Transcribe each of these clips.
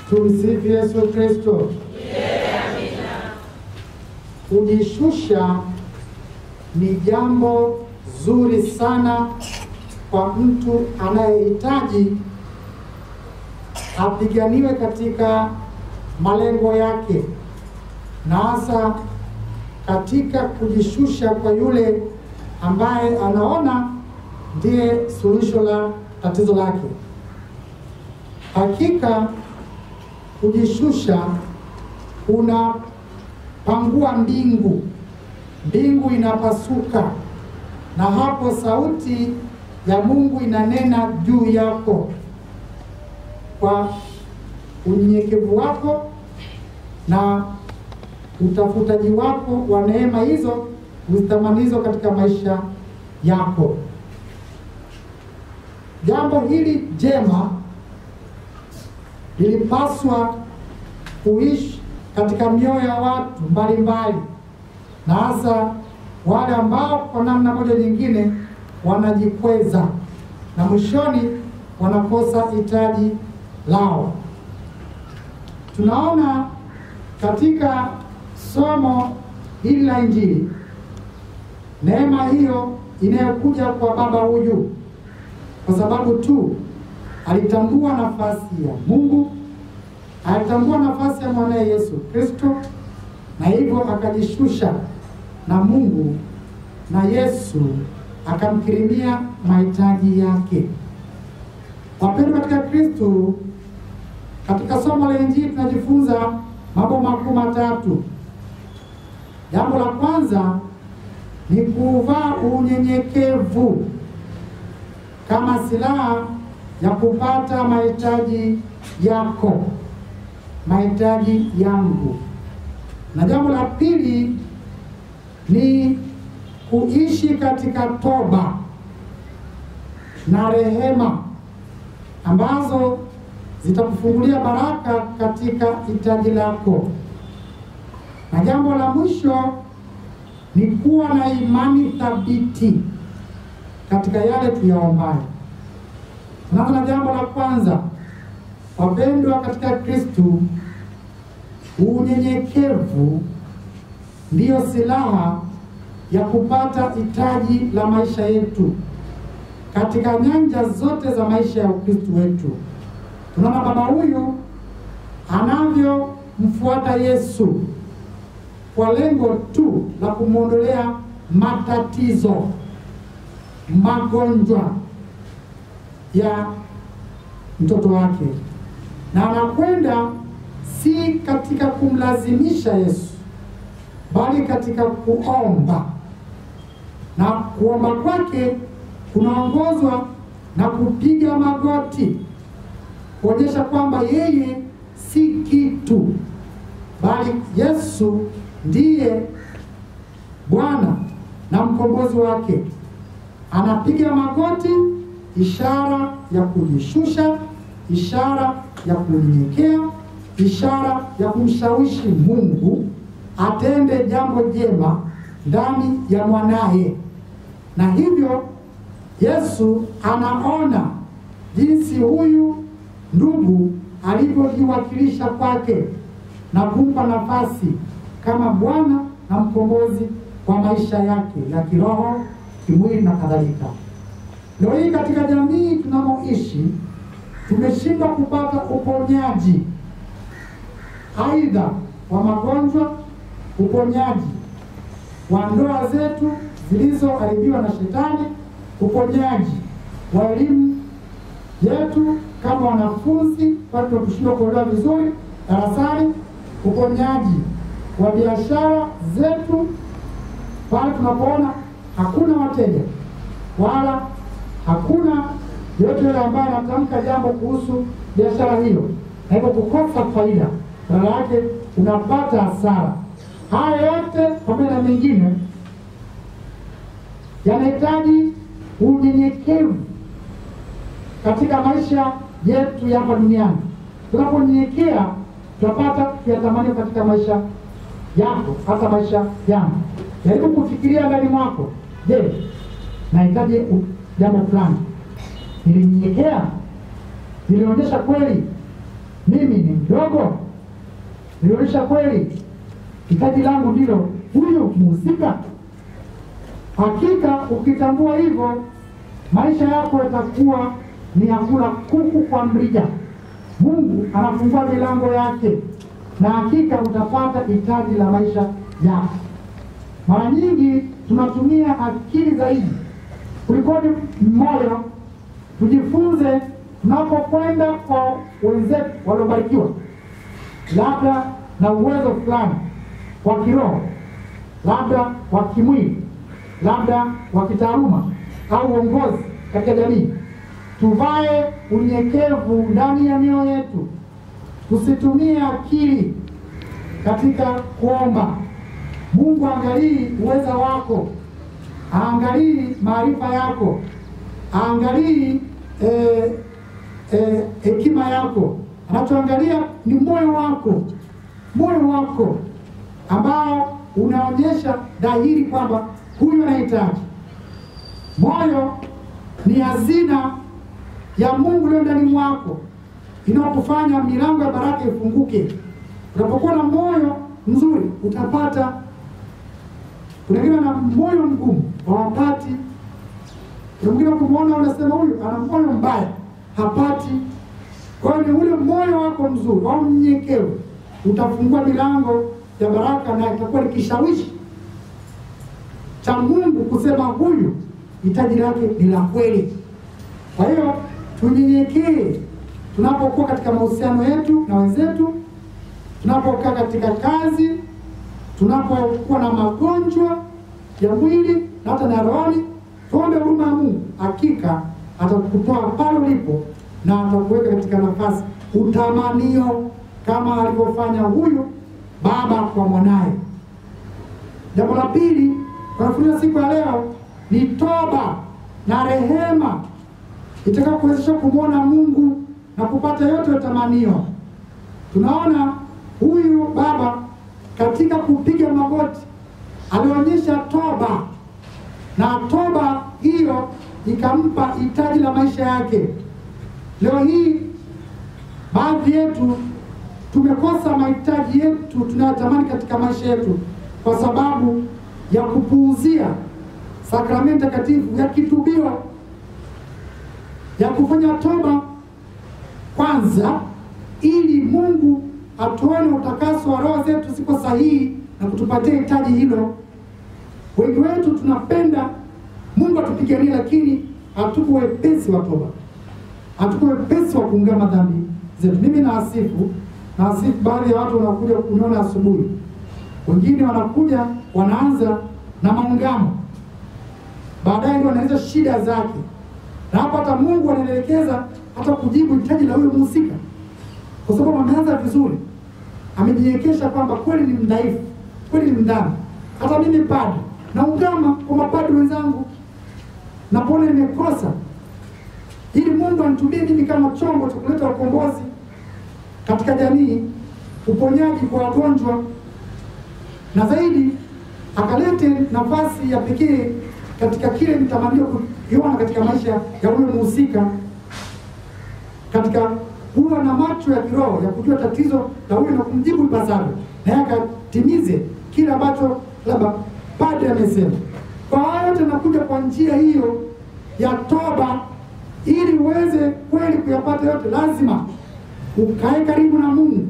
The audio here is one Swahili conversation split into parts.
Tumsifu Yesu Kristo. Kujishusha ni jambo zuri sana kwa mtu anayehitaji apiganiwe katika malengo yake, na hasa katika kujishusha kwa yule ambaye anaona ndiye suluhisho la tatizo lake. Hakika kujishusha unapangua mbingu, mbingu inapasuka, na hapo sauti ya Mungu inanena juu yako kwa unyenyekevu wako na utafutaji wako wa neema hizo uzitamanizo katika maisha yako. Jambo hili jema lilipaswa kuishi katika mioyo ya watu mbalimbali, na hasa wale ambao kwa namna moja nyingine wanajikweza na mwishoni wanakosa hitaji lao. Tunaona katika somo hili la Injili neema hiyo inayokuja kwa baba huyu kwa sababu tu alitambua nafasi ya Mungu, alitambua nafasi ya mwanae Yesu Kristo, na hivyo akajishusha na Mungu, na Yesu akamkirimia mahitaji yake. Wapendwa katika Kristo, katika somo la Injili tunajifunza mambo makuu matatu. Jambo la kwanza ni kuvaa unyenyekevu kama silaha ya kupata mahitaji yako, mahitaji yangu. Na jambo la pili ni kuishi katika toba na rehema ambazo zitakufungulia baraka katika hitaji lako. Na jambo la mwisho ni kuwa na imani thabiti katika yale tuyaombayo. Tunaanza na jambo la kwanza. Wapendwa katika Kristo, unyenyekevu ndiyo silaha ya kupata hitaji la maisha yetu katika nyanja zote za maisha ya Ukristo wetu. Tunaona baba huyu anavyomfuata Yesu kwa lengo tu la kumwondolea matatizo, magonjwa ya mtoto wake, na anakwenda si katika kumlazimisha Yesu, bali katika kuomba, na kuomba kwake kunaongozwa na kupiga magoti, kuonyesha kwamba yeye si kitu, bali Yesu ndiye Bwana na mkombozi wake. Anapiga magoti, ishara ya kujishusha, ishara ya kunyenyekea, ishara ya kumshawishi Mungu atende jambo jema ndani ya mwanaye. Na hivyo Yesu anaona jinsi huyu ndugu alivyojiwakilisha kwake na kumpa nafasi kama Bwana na mkombozi kwa maisha yake ya kiroho, kimwili na kadhalika. Leo hii katika jamii tunamoishi tumeshindwa kupata uponyaji, aidha wa magonjwa, uponyaji wa ndoa zetu zilizoharibiwa na shetani, uponyaji wa elimu yetu kama wanafunzi watu wakushindwa kuelewa vizuri darasani, uponyaji wa biashara zetu pale tunapoona hakuna wateja wala hakuna yote yule ambaye anatamka jambo kuhusu biashara hiyo, na hivyo kukosa faida, badala yake unapata hasara. Haya yote pamoja na mengine yanahitaji unyenyekevu katika maisha yetu ya hapa duniani. Tunaponyenyekea tutapata kuyatamani katika maisha yako, hata maisha yangu. Jaribu kufikiria ndani mwako, je, nahitaji jambo fulani? Nilinyenyekea? Nilionyesha kweli mimi ni mdogo? Nionyesha kweli hitaji langu ndilo huyu mhusika? Hakika ukitambua hivyo, maisha yako yatakuwa ni ya kula kuku kwa mrija. Mungu anafungua milango yake, na hakika utapata hitaji la maisha yako. Mara nyingi tunatumia akili zaidi kuliko moyo. Tujifunze tunapokwenda kwa wenzetu waliobarikiwa, labda na uwezo fulani wa kiroho, labda wa kimwili, labda wa kitaaluma au uongozi katika jamii. Tuvae unyenyekevu ndani ya mioyo yetu. Tusitumie akili katika kuomba. Mungu angalii uweza wako, aangalii maarifa yako, aangalii hekima yako. Anachoangalia ni moyo wako, moyo wako ambao unaonyesha dhahiri kwamba huyu anahitaji. Moyo ni hazina ya Mungu leo ndani mwako, inapofanya milango ya baraka ifunguke. Unapokuwa na moyo mzuri utapata. Wengine na moyo mgumu hawapati. Wengine kumwona unasema huyu ana moyo mbaya, hapati. Kwa hiyo ule moyo wako mzuri au mnyenyekevu utafungua milango ya baraka, na itakuwa ni kishawishi cha Mungu kusema huyu hitaji lake ni la kweli. Kwa hiyo tunyenyekee tunapokuwa katika mahusiano yetu na wenzetu, tunapokaa katika kazi, tunapokuwa na magonjwa ya mwili na hata na rohoni. Tuombe huruma ya Mungu. Hakika atakutoa pale ulipo na atakuweka katika nafasi utamanio, kama alivyofanya huyu baba kwa mwanae. Jambo la pili kwa siku ya leo ni toba na rehema itakayokuwezesha kumwona Mungu na kupata yote utamanio. Tunaona huyu baba katika kupiga magoti alionyesha toba, na toba hiyo ikampa hitaji la maisha yake. Leo hii baadhi yetu tumekosa mahitaji yetu tunayotamani katika maisha yetu kwa sababu ya kupuuzia sakramenti takatifu ya kitubio, ya kufanya toba kwanza ili Mungu atuone utakaso wa roho zetu ziko sahihi na kutupatia hitaji hilo. Wengi wetu tunapenda Mungu atupiganie, lakini hatuko wepesi wa toba, hatuko wepesi wa kuungama dhambi zetu. Mimi naasifu baadhi ya watu wanakuja kuniona asubuhi, wengine wanakuja wanaanza na maungamo, baadaye ndio wanaeleza shida zake, na hapa hata Mungu anaelekeza hata kujibu hitaji la huyo mhusika, kwa sababu ameanza vizuri, amejiwekesha kwamba kweli ni mdhaifu, kweli ni mdhambi. Hata mimi padri naungama kwa mapadri wenzangu, napona nimekosa, ili Mungu anitumie mimi kama chombo cha kuleta ukombozi katika jamii, uponyaji kwa wagonjwa, na zaidi akalete nafasi ya pekee katika kile mtamanio kuiona katika maisha ya huyo mhusika, katika kuwa na macho ya kiroho ya kujua tatizo la huyo na kumjibu ipasavyo, na akatimize kile ambacho labda padre amesema. Kwa hayo yote nakuja kwa njia hiyo ya toba. Ili uweze kweli kuyapata yote, lazima ukae karibu na Mungu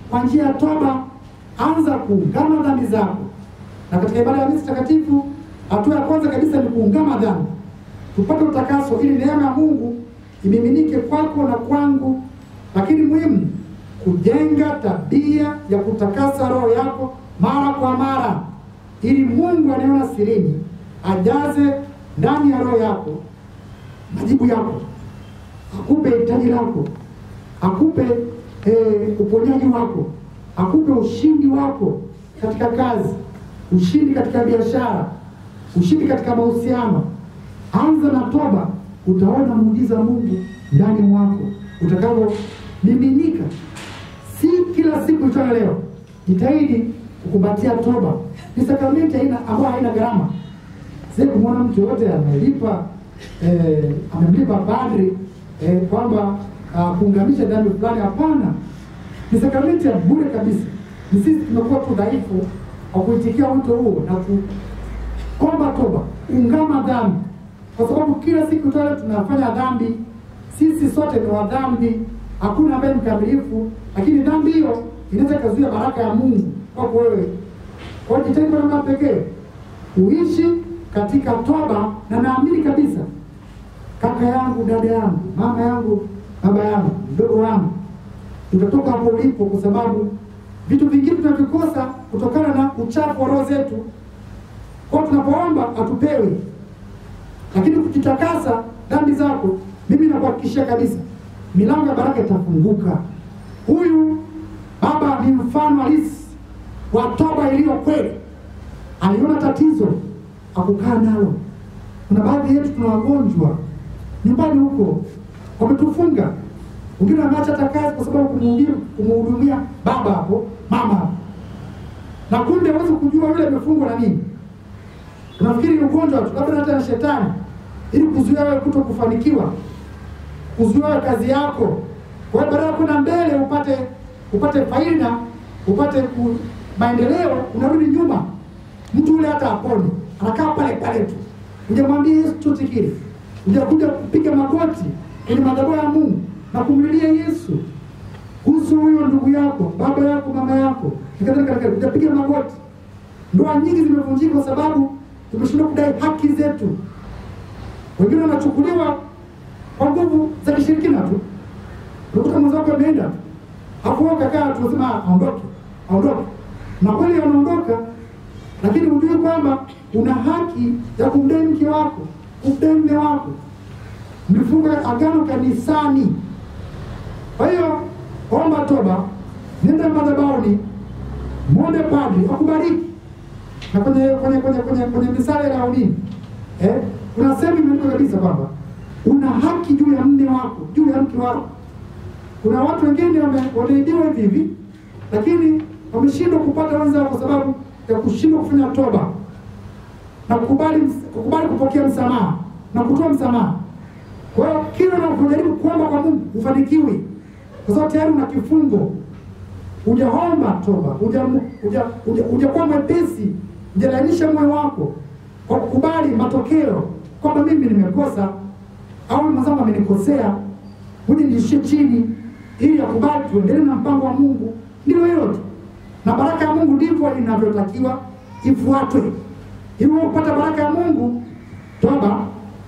kwa njia ya toba. Anza kuungama dhambi zako, na katika ibada ya misa takatifu hatua ya kwanza kabisa ni kuungama dhambi, tupate utakaso ili neema ya Mungu imiminike kwako na kwangu. Lakini muhimu kujenga tabia ya kutakasa roho yako mara kwa mara, ili Mungu anayeona sirini ajaze ndani ya roho yako majibu yako, akupe hitaji lako, akupe uponyaji wako, akupe ushindi wako katika kazi, ushindi katika biashara, ushindi katika mahusiano. Anza na toba, utaona muujiza Mungu ndani mwako utakavyomiminika. Si kila siku itoa leo. Jitahidi kukumbatia toba. Ni sakramenti ambayo haina gharama. Sasa kumwona mtu yote amemlipa padri kwamba kuungamisha dhambi fulani, hapana. Ni sakramenti ya bure kabisa. Ni sisi tumekuwa tu dhaifu wa kuitikia wito huo na kuomba toba, ungama dhambi. Kwa sababu kila siku tunafanya dhambi. Sisi sote ni wa dhambi. Hakuna ambaye mkamilifu, lakini dhambi hiyo inaweza kuzuia baraka ya Mungu kwako wewe. Kwa hiyo jitahidi kwa namna pekee uishi katika toba, na naamini kabisa kaka yangu, dada yangu, mama yangu, baba yangu, mdogo wangu, utatoka hapo ulipo, kwa sababu vitu vingine tunavikosa kutokana na uchafu wa roho zetu. Kwa tunapoomba atupewe, lakini kujitakasa dhambi zako, mimi nakuhakikishia kabisa milango ya baraka itafunguka. Huyu baba ni mfano halisi wa toba iliyo kweli. Aliona tatizo akukaa nalo. Kuna baadhi yetu tuna wagonjwa nyumbani huko, wametufunga. Wengine wameacha hata kazi kwa sababu kumhudumia baba hapo, mama hapo. Na kumbe huwezi kujua yule amefungwa na nini. Unafikiri ni ugonjwa tu, labda hata na shetani, ili kuzuia wewe kutokufanikiwa, kuzuia wewe kazi yako. Kwa hiyo badala kwenda mbele upate faida, upate maendeleo, unarudi nyuma. Mtu yule hata apone, anakaa pale pale tu. Ungemwambia Yesu chochote kile. Ungekuja kupiga magoti kwenye madhabahu ya Mungu na kumlilia Yesu kuhusu huyo ndugu yako, baba yako, mama yako. Unapiga magoti. Ndoa nyingi zimevunjika kwa sababu tumeshindwa kudai haki zetu. Wengine wanachukuliwa kwa nguvu za kishirikina tu. Unakuta mwenzako ameenda, hapo kakaa tu unasema aondoke. Na kweli anaondoka, lakini ujue kwamba una haki ya kumdai mke wako, kumdai mume wako. Mlifunga agano kanisani. Kwa hiyo omba toba, nenda madhabahuni, muombe padri akubariki. Na kwenye misale ya nini? Kuna sehemu imeandikwa kabisa kwamba una haki juu ya mume wako, juu ya mke wako. Kuna watu wengine wameibiwa hivi, lakini wameshindwa kupata wenzao kwa sababu ya kushindwa kufanya toba na kukubali kupokea msamaha na kutoa msamaha. Kwa hiyo kila unapojaribu kuomba kwa Mungu ufanikiwi, kwa sababu tayari una kifungo. Hujaomba toba, hujakuwa mwepesi, hujalainisha moyo wako kwa kukubali matokeo kwamba mimi nimekosa au mwenzangu amenikosea, huje niishie chini ili akubali tuendelee na mpango wa Mungu. Ndio hilo tu. Na baraka ya Mungu ndivyo inavyotakiwa ifuatwe. Ili upate baraka ya Mungu, toba,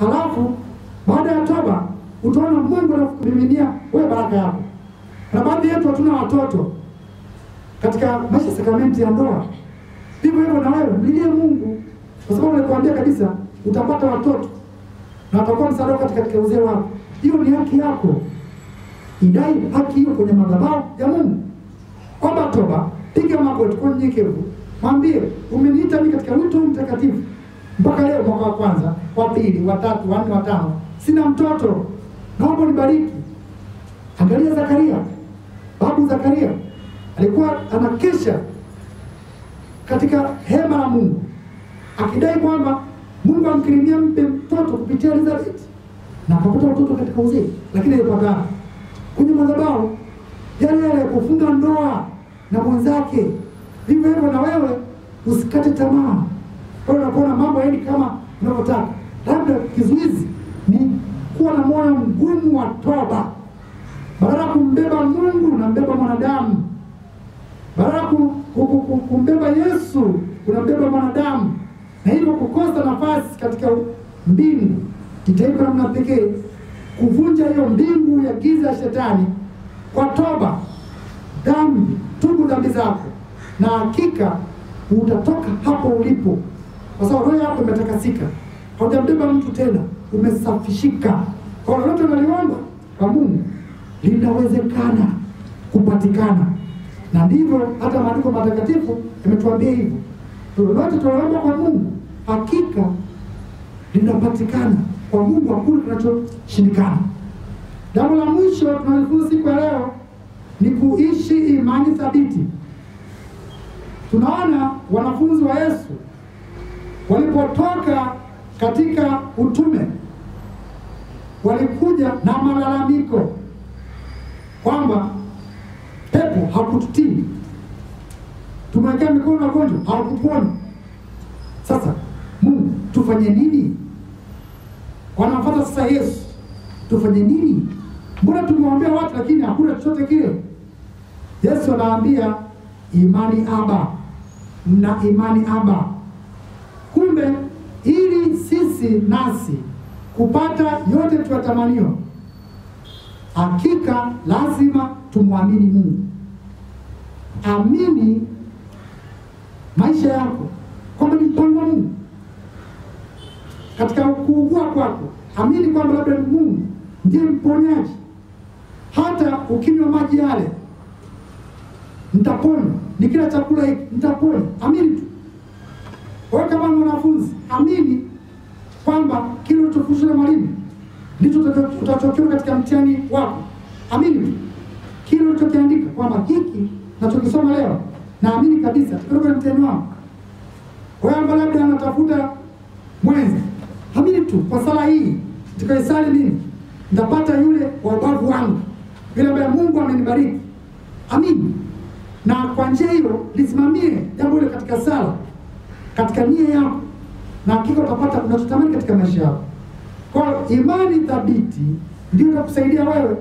halafu baada ya toba utaona Mungu anakukumiminia wewe baraka yako. Na baadhi yetu hatuna watoto katika maisha sakramenti ya ndoa. Hivyo na wewe mlilie Mungu, kwa sababu nilikwambia kabisa utapata watoto na watakuwa msaada katika uzee wako. Hiyo ni haki yako. Idai haki hiyo kwenye madhabahu ya Mungu. Omba toba, piga magoti kwa unyenyekevu. Mwambie, umeniita mimi katika wito mtakatifu. Mpaka leo mwaka wa kwanza, wa pili, wa tatu, wa nne, wa tano, sina mtoto. Naomba unibariki. Angalia Zakaria. Babu Zakaria alikuwa anakesha katika hema la Mungu, akidai kwamba Mungu amkirimia mpe mtoto kupitia Elizabeth, na akapata mtoto katika uzee, lakini alipata kwenye madhabahu yale ya kufunga ndoa na mwenzake. Hivyo na wewe usikate tamaa. Kwa hiyo unapoona mambo yaani kama unavyotaka, labda kizuizi ni kuwa na moyo mgumu wa toba. Badala kumbeba Mungu unambeba mwanadamu. Badala kumbeba Yesu unambeba mwanadamu. Na hivyo kukosa nafasi katika mbingu. Jitahidi kwa namna pekee kuvunja hiyo mbingu ya giza ya shetani kwa toba, dhambi, tubu dhambi zako. Na hakika utatoka hapo ulipo, kwa sababu roho yako imetakasika. Haujambeba mtu tena, umesafishika. Kwa lolote unaliomba kwa Mungu linawezekana kupatikana. Na ndivyo hata maandiko matakatifu yametuambia hivyo. Lolote tunaomba kwa Mungu hakika linapatikana. Kwa Mungu hakuna kinachoshindikana. Jambo la mwisho tunalojifunza siku ya leo ni kuishi imani thabiti. Tunaona wanafunzi wa Yesu walipotoka katika utume walikuja na malalamiko kwamba pepo hakututii. Tumewekea mikono wagonjwa hawakupona. Sasa Mungu tufanye nini? Wanafuata sasa Yesu, tufanye nini? Mbona tumewambia watu lakini hakuna chochote kile? Yesu anawaambia imani Aba, mna imani Aba. Kumbe ili sisi nasi kupata yote tuyatamaniyo, hakika lazima tumwamini Mungu. Amini maisha yako kwamba ni mpango wa Mungu. Katika kuugua kwako, amini kwamba labda Mungu ndiye mponyaji. Hata ukinywa maji yale nitapona, nikila chakula hiki nitapona. Amini tu. Wewe kama mwanafunzi, amini kwamba kile ulichofundishwa na mwalimu ndicho utachokiona katika mtihani wako. Amini tu. Kile ulichokiandika kwamba hiki nachokisoma leo, naamini kabisa tukiruka mtihani wako. Wewe ambaye labda anatafuta mwenza, amini tu kwa sala hii nitakaisali mimi nitapata yule wa ubavu wangu, yule ambaye Mungu amenibariki. Amini. Na kwa njia hiyo lisimamie jambo hilo katika sala, katika nia yako, na hakika utapata unachotamani katika maisha yako. Kwa imani thabiti ndio itakusaidia wewe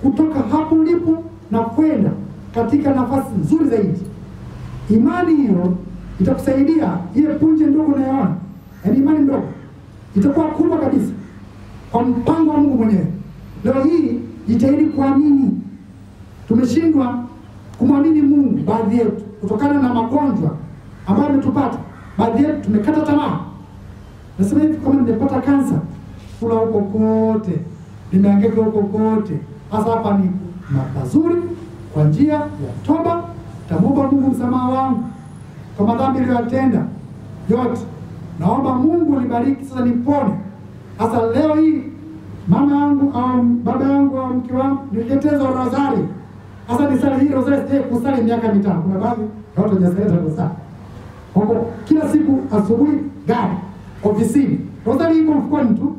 kutoka hapo ulipo na kwenda katika nafasi nzuri zaidi. Imani hiyo itakusaidia ile punje ndogo unayoona, yaani imani ndogo, itakuwa kubwa kabisa kwa mpango wa Mungu mwenyewe. Leo hii jitahidi kuamini. Tumeshindwa kumwamini Mungu baadhi yetu kutokana na magonjwa ambayo yametupata. Baadhi yetu tumekata tamaa. Nasema hivi, kama nimepata kansa, kula huko kote, nimehangaika huko kote. Sasa hapa ni mazuri kwa njia ya toba, tamwomba Mungu msamaha wangu kwa madhambi niliyotenda yote. Naomba Mungu nibariki sasa nipone. Sasa leo hii mama yangu au baba yangu au mke wangu nileteza rozari. Sasa ni sala hii rozari sije kusali miaka 5. Kuna baadhi ya watu hawajasali rozari. Huko kila siku asubuhi gari ofisini. Rozari iko mfukoni tu.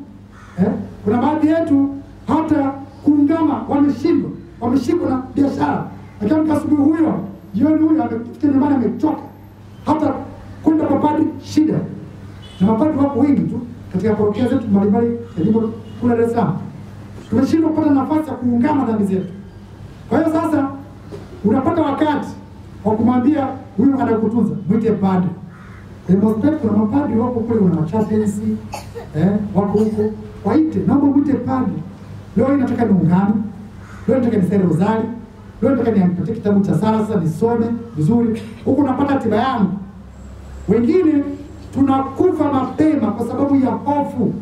Kuna baadhi yetu hata kuungama wameshindwa na biashara. Lakini asubuhi huyo, jioni huyo amefika nyumbani amechoka. Hata kwenda kwa padri shida. Na mapadri wako wengi tu katika parokia zetu mbalimbali ya jimbo kule Dar es Salaam. Tumeshindwa kupata nafasi ya kuungama dhambi zetu. Kwa hiyo sasa unapata wakati wa kumwambia huyu anakutunza, mwite padri. Kuna mapadri wako kule, una machaplaincy wako huko, waite, naomba mwite padri. Leo nataka niungane, leo nataka nisali rozari, leo nataka niandike kitabu cha sala sasa nisome vizuri. Huko unapata tiba yangu. Wengine tunakufa mapema kwa sababu ya hofu.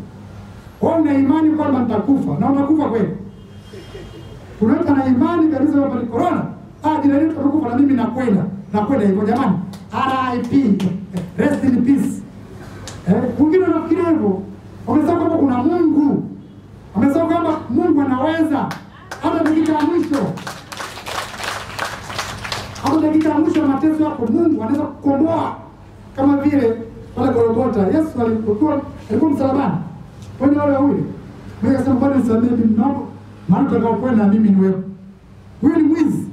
Wewe una imani kwamba nitakufa na unakufa kweli. Unaweka na imani kabisa kwamba ni corona. Jina letu tutakufa na mimi nakwenda hivyo jamani. RIP. Rest in peace. Wengine wanafikiria hivyo. Wamesema kwamba kuna Mungu. Wamesema kwamba Mungu anaweza hata dakika ya mwisho. Hata dakika ya mwisho ya mateso yako Mungu anaweza kukomboa. Kama vile pale Golgotha Yesu alikuwa msalabani. Kwani wale wawili. Mimi nasema bado nisamehe mimi maana tutakaokwenda mimi ni wewe. Huyu ni mwizi.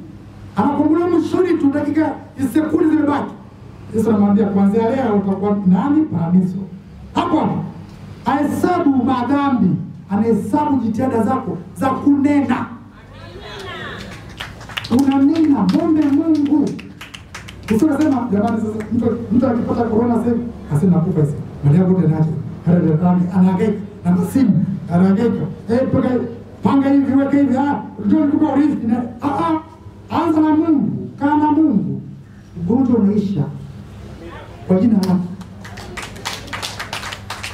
Anakombolewa mwishoni tu dakika sekunde zimebaki. Yesu anamwambia kuanzia leo utakuwa nani paradiso. Hapo ahesabu madhambi, anahesabu jitihada zako za kunena. Unanena, muombe Mungu. Usisema jamani sasa mtu akipata corona sasa asema nakufa sasa. Maana yako ndio anahangaika na masimu, anahangaika. Panga hivi weka hivi ndio nikupa urithi na anza na Mungu, kaa na Mungu. Ugonjwa unaisha kwa jina lake.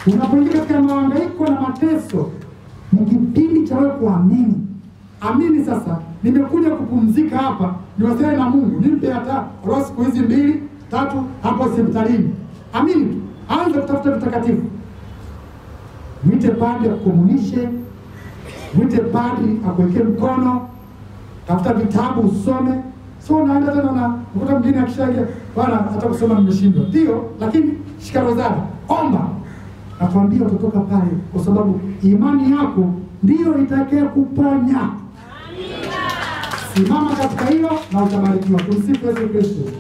Unapoingia katika mahangaiko na mateso, ni kipindi cha wewe kuamini. Amini sasa, nimekuja kupumzika hapa, niwasiliane na Mungu. Nipe hata roho siku hizi 2, 3 hapo hospitalini. Amini. Anza kutafuta vitakatifu. Mwite padri akukomunishe. Mwite padri akuwekee mkono. Tafuta vitabu usome. So naenda tena na ukuta mwingine akishaje, bwana hata kusoma nimeshindwa. Ndio, lakini shika rozari. Omba. Nakwambia utatoka pale kwa sababu imani yako ndio itakaye kuponya. Simama katika hilo na utabarikiwa. Tumsifu Yesu Kristo.